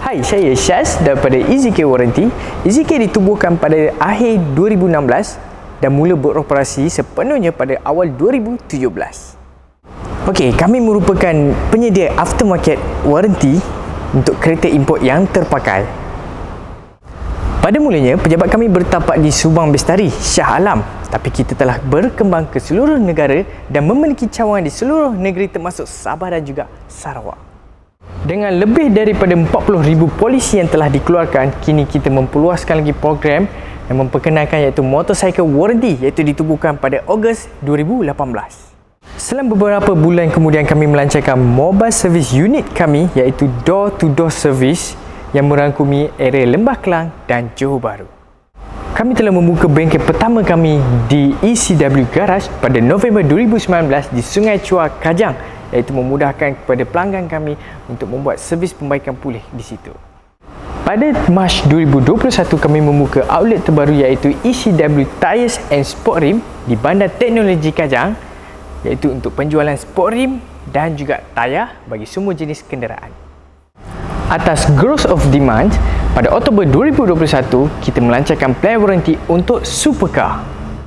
Hai, saya Syaz daripada EasyCare Warranty. EasyCare ditubuhkan pada akhir 2016 dan mula beroperasi sepenuhnya pada awal 2017. Okey, kami merupakan penyedia aftermarket warranty untuk kereta import yang terpakai. Pada mulanya, pejabat kami bertapak di Subang Bestari, Shah Alam, tapi kita telah berkembang ke seluruh negara dan memiliki cawangan di seluruh negeri termasuk Sabah dan juga Sarawak. Dengan lebih daripada 40,000 polisi yang telah dikeluarkan, kini kita memperluaskan lagi program yang memperkenalkan iaitu motorcycle warranty, iaitu ditubuhkan pada Ogos 2018. Selang beberapa bulan kemudian kami melancarkan mobile service unit kami iaitu door-to-door service yang merangkumi area Lembah Kelang dan Johor Bahru. Kami telah membuka bengkel pertama kami di ECW Garage pada November 2019 di Sungai Chua, Kajang, iaitu memudahkan kepada pelanggan kami untuk membuat servis pembaikan pulih di situ. Pada Mac 2021 kami membuka outlet terbaru iaitu ECW Tyres and Sport Rim di Bandar Teknologi Kajang, iaitu untuk penjualan sport rim dan juga tayar bagi semua jenis kenderaan. Atas growth of demand, pada Oktober 2021 kita melancarkan plan warranty untuk supercar.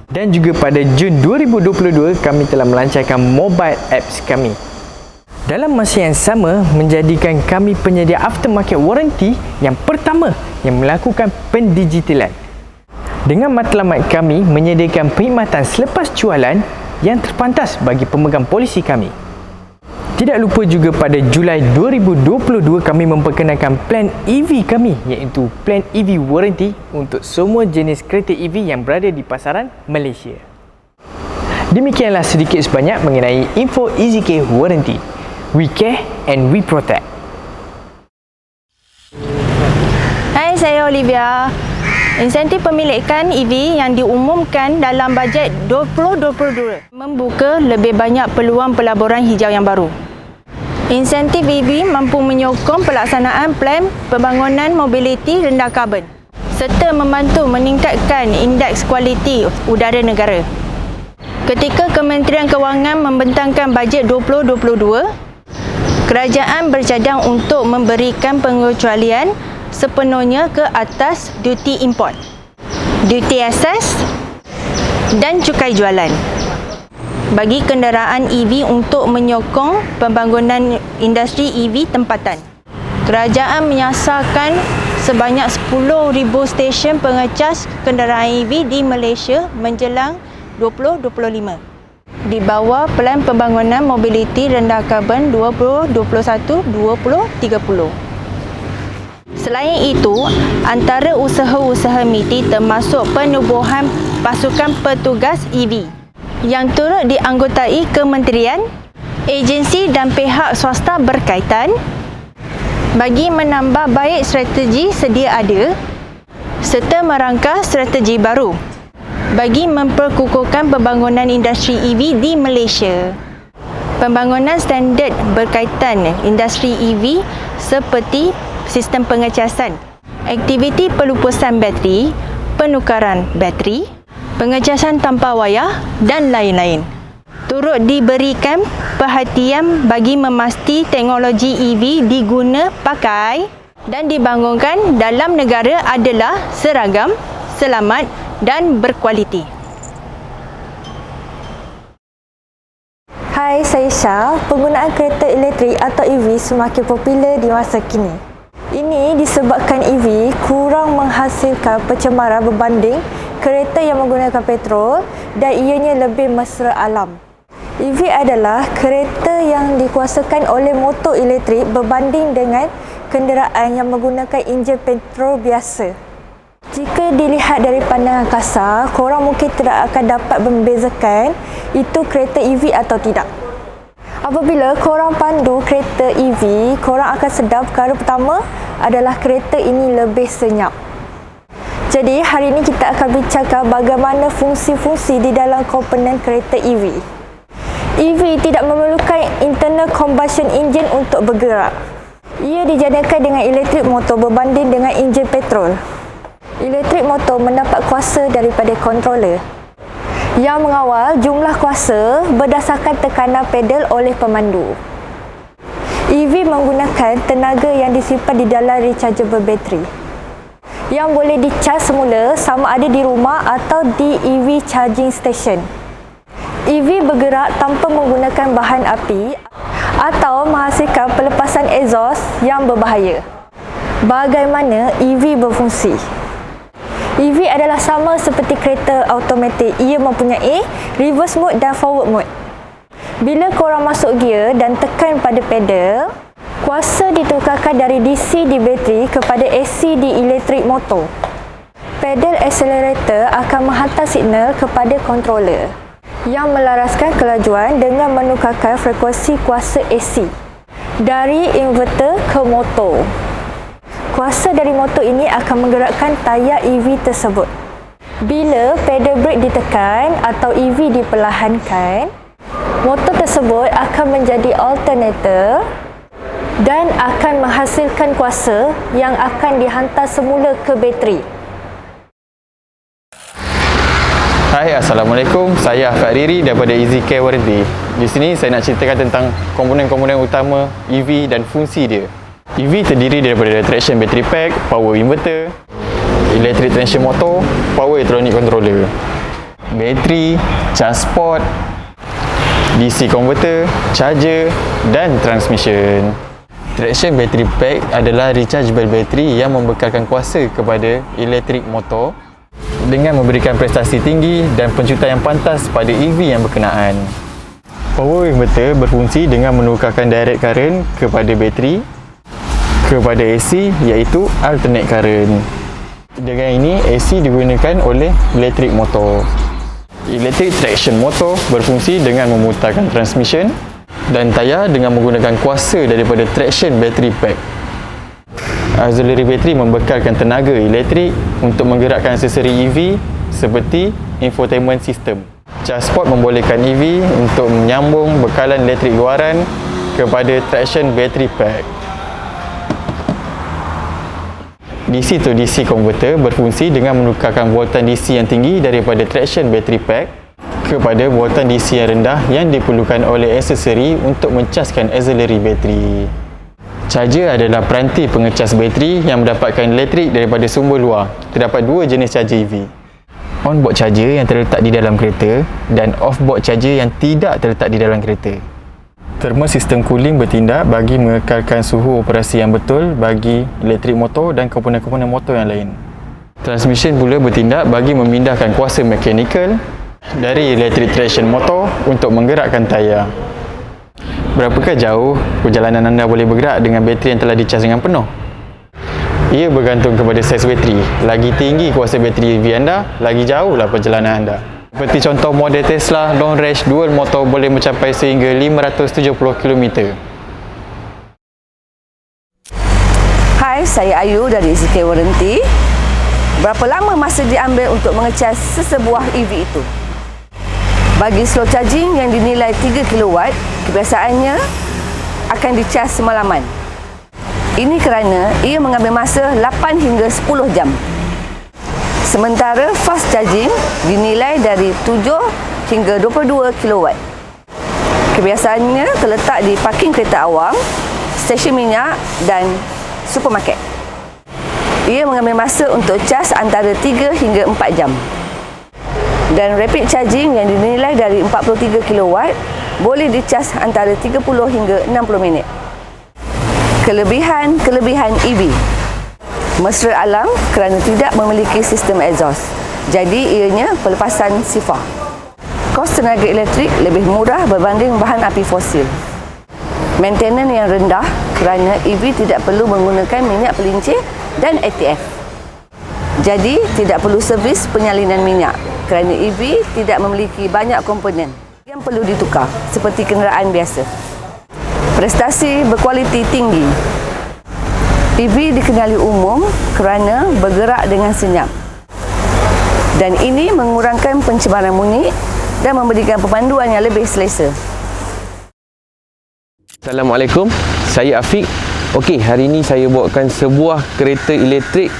Dan juga pada Jun 2022 kami telah melancarkan mobile apps kami. Dalam masa yang sama, menjadikan kami penyedia aftermarket warranty yang pertama yang melakukan pendigitalan. Dengan matlamat kami menyediakan perkhidmatan selepas jualan yang terpantas bagi pemegang polisi kami. Tidak lupa juga pada Julai 2022 kami memperkenalkan plan EV kami, iaitu plan EV warranty untuk semua jenis kereta EV yang berada di pasaran Malaysia. Demikianlah sedikit sebanyak mengenai info EasyCare Warranty. We care and we protect. Hai, saya Olivia. Insentif pemilikan EV yang diumumkan dalam bajet 2022 membuka lebih banyak peluang pelaburan hijau yang baru. Insentif EV mampu menyokong pelaksanaan plan pembangunan mobiliti rendah karbon serta membantu meningkatkan indeks kualiti udara negara. Ketika Kementerian Kewangan membentangkan bajet 2022, kerajaan bercadang untuk memberikan pengecualian sepenuhnya ke atas duty import, duty excess dan cukai jualan bagi kenderaan EV untuk menyokong pembangunan industri EV tempatan. Kerajaan menyasarkan sebanyak 10,000 stesen pengecas kenderaan EV di Malaysia menjelang 2025 di bawah Pelan Pembangunan Mobiliti Rendah Karbon 2021-2030. Selain itu, antara usaha-usaha MITI termasuk penubuhan pasukan petugas EV yang turut dianggotai kementerian, agensi dan pihak swasta berkaitan bagi menambah baik strategi sedia ada serta merangka strategi baru bagi memperkukuhkan pembangunan industri EV di Malaysia. Pembangunan standard berkaitan industri EV seperti sistem pengecasan, aktiviti pelupusan bateri, penukaran bateri, pengecasan tanpa wayar dan lain-lain. Turut diberikan perhatian bagi memastikan teknologi EV diguna pakai dan dibangunkan dalam negara adalah seragam, selamat dan berkualiti. Hai, saya Syah. Penggunaan kereta elektrik atau EV semakin popular di masa kini. Ini disebabkan EV kurang menghasilkan pencemaran berbanding kereta yang menggunakan petrol dan ianya lebih mesra alam. EV adalah kereta yang dikuasakan oleh motor elektrik berbanding dengan kenderaan yang menggunakan enjin petrol biasa. Jika dilihat dari pandangan kasar, korang mungkin tidak akan dapat membezakan itu kereta EV atau tidak. Apabila korang pandu kereta EV, korang akan sedar perkara pertama adalah kereta ini lebih senyap. Jadi hari ini kita akan bincangkan bagaimana fungsi-fungsi di dalam komponen kereta EV. EV tidak memerlukan internal combustion engine untuk bergerak. Ia dijadikan dengan elektrik motor berbanding dengan enjin petrol. Elektrik motor mendapat kuasa daripada controller yang mengawal jumlah kuasa berdasarkan tekanan pedal oleh pemandu. EV menggunakan tenaga yang disimpan di dalam rechargeable battery yang boleh dicas semula sama ada di rumah atau di EV charging station. EV bergerak tanpa menggunakan bahan api atau menghasilkan pelepasan exhaust yang berbahaya. Bagaimana EV berfungsi? EV adalah sama seperti kereta automatik. Ia mempunyai reverse mode dan forward mode. Bila korang masuk gear dan tekan pada pedal, kuasa ditukarkan dari DC di bateri kepada AC di elektrik motor. Pedal accelerator akan menghantar signal kepada controller yang melaraskan kelajuan dengan menukarkan frekuensi kuasa AC dari inverter ke motor. Kuasa dari motor ini akan menggerakkan tayar EV tersebut. Bila pedal brake ditekan atau EV diperlahankan, motor tersebut akan menjadi alternator dan akan menghasilkan kuasa yang akan dihantar semula ke bateri. Hai, Assalamualaikum. Saya Ahmad Riri daripada EasyCare Warranty. Di sini saya nak ceritakan tentang komponen-komponen utama EV dan fungsi dia. EV terdiri daripada traction battery pack, power inverter, electric traction motor, power electronic controller, bateri, charge port, DC converter, charger dan transmission. Traction battery pack adalah rechargeable battery yang membekalkan kuasa kepada elektrik motor dengan memberikan prestasi tinggi dan pencuitan yang pantas pada EV yang berkenaan. Power inverter berfungsi dengan menukarkan direct current kepada bateri kepada AC, iaitu alternate current. Dengan ini, AC digunakan oleh elektrik motor. Electric traction motor berfungsi dengan memutarkan transmission dan tayar dengan menggunakan kuasa daripada traction battery pack. Auxiliary battery membekalkan tenaga elektrik untuk menggerakkan aksesori EV seperti infotainment system. Charge port membolehkan EV untuk menyambung bekalan elektrik luaran kepada traction battery pack. DC to DC converter berfungsi dengan menukarkan voltan DC yang tinggi daripada traction battery pack kepada voltan DC yang rendah yang diperlukan oleh aksesori untuk mencaskan auxiliary battery. Charger adalah peranti pengecas bateri yang mendapatkan elektrik daripada sumber luar. Terdapat dua jenis charger EV. On-board charger yang terletak di dalam kereta dan off-board charger yang tidak terletak di dalam kereta. Thermal system cooling bertindak bagi mengekalkan suhu operasi yang betul bagi elektrik motor dan komponen-komponen motor yang lain. Transmission pula bertindak bagi memindahkan kuasa mekanikal dari electric traction motor untuk menggerakkan tayar. Berapakah jauh perjalanan anda boleh bergerak dengan bateri yang telah dicas dengan penuh? Ia bergantung kepada saiz bateri. Lagi tinggi kuasa bateri EV anda, lagi jauhlah perjalanan anda. Seperti contoh model Tesla long range dual motor boleh mencapai sehingga 570 km. Hai, saya Ayu dari EasyCare Warranty. Berapa lama masa diambil untuk mengecas sesebuah EV itu? Bagi slow charging yang dinilai 3 kW, kebiasaannya akan dicas semalaman. Ini kerana ia mengambil masa 8 hingga 10 jam. Sementara fast charging dinilai dari 7 hingga 22 kW. Kebiasaannya terletak di parking kereta awam, stesen minyak dan supermarket. Ia mengambil masa untuk cas antara 3 hingga 4 jam. Dan rapid charging yang dinilai dari 43 kW boleh dicas antara 30 hingga 60 minit. Kelebihan EV. Mesra alam kerana tidak memiliki sistem exhaust. Jadi ianya pelepasan sifar. Kos tenaga elektrik lebih murah berbanding bahan api fosil. Maintenance yang rendah kerana EV tidak perlu menggunakan minyak pelincir dan ATF. Jadi tidak perlu servis penyalinan minyak kerana EV tidak memiliki banyak komponen yang perlu ditukar seperti kenderaan biasa. Prestasi berkualiti tinggi. EV dikenali umum kerana bergerak dengan senyap. Dan ini mengurangkan pencemaran bunyi dan memberikan pemanduan yang lebih selesa. Assalamualaikum, saya Afiq. Okey, hari ini saya bawakan sebuah kereta elektrik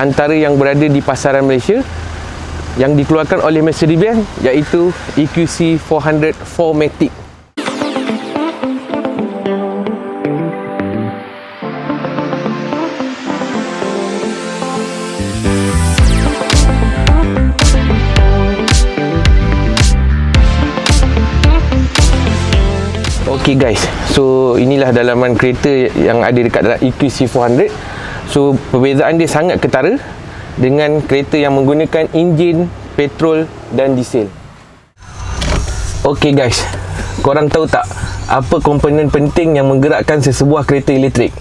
antara yang berada di pasaran Malaysia yang dikeluarkan oleh Mercedes-Benz, iaitu EQC 400 4MATIC. Okey guys, so inilah dalaman kereta yang ada dekat dalam EQC 400. So perbezaan dia sangat ketara dengan kereta yang menggunakan enjin petrol dan diesel. Okey guys, korang tahu tak apa komponen penting yang menggerakkan sesebuah kereta elektrik?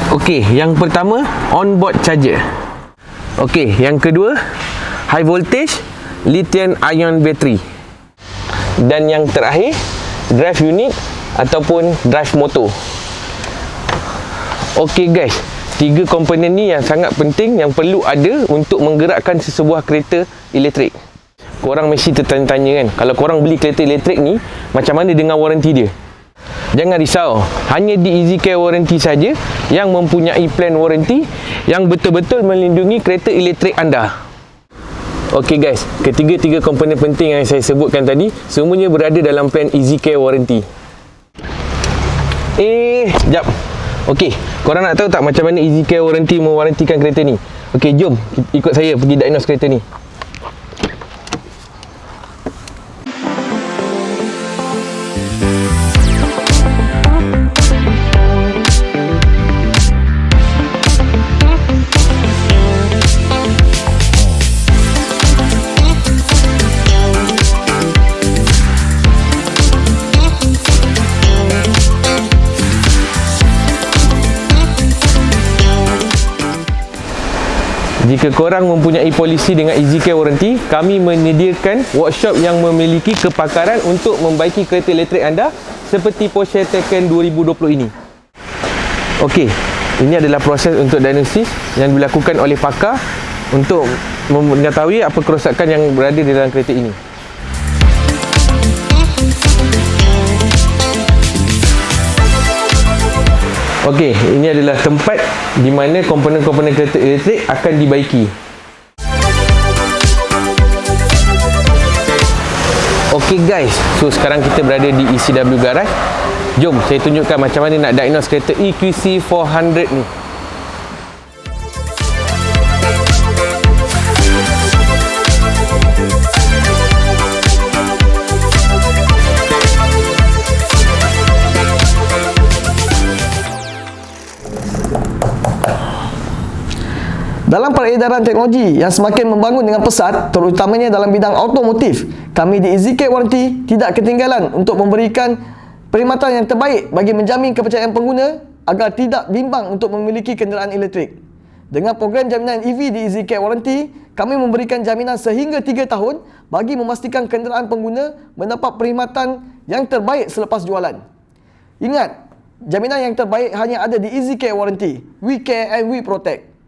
Okey, yang pertama onboard charger. Okey, yang kedua high voltage lithium ion battery. Dan yang terakhir drive unit ataupun drive motor. Okey guys, 3 komponen ni yang sangat penting yang perlu ada untuk menggerakkan sesebuah kereta elektrik. Korang mesti tertanya-tanya kan, kalau korang beli kereta elektrik ni, macam mana dengan waranti dia? Jangan risau, hanya di EasyCare Warranty saja yang mempunyai plan waranti yang betul-betul melindungi kereta elektrik anda. Okey guys, ketiga-tiga komponen penting yang saya sebutkan tadi semuanya berada dalam plan EasyCare Warranty. Jap. Okey, korang nak tahu tak macam mana EasyCare Warranty mewarantikan kereta ni? Okey, jom ikut saya pergi diagnose kereta ni. Jika korang mempunyai polisi dengan EasyCare Warranty, kami menyediakan workshop yang memiliki kepakaran untuk membaiki kereta elektrik anda seperti Porsche Taycan 2020 ini. Okey, ini adalah proses untuk diagnosis yang dilakukan oleh pakar untuk mengetahui apa kerosakan yang berada di dalam kereta ini. Okey, ini adalah tempat di mana komponen-komponen kereta elektrik akan dibaiki. Okey guys, so sekarang kita berada di ECW Garage. Jom saya tunjukkan macam mana nak diagnose kereta EQC 400 ni. Dalam peredaran teknologi yang semakin membangun dengan pesat, terutamanya dalam bidang automotif, kami di EasyCare Warranty tidak ketinggalan untuk memberikan perkhidmatan yang terbaik bagi menjamin kepercayaan pengguna agar tidak bimbang untuk memiliki kenderaan elektrik. Dengan program jaminan EV di EasyCare Warranty, kami memberikan jaminan sehingga 3 tahun bagi memastikan kenderaan pengguna mendapat perkhidmatan yang terbaik selepas jualan. Ingat, jaminan yang terbaik hanya ada di EasyCare Warranty. We care and we protect.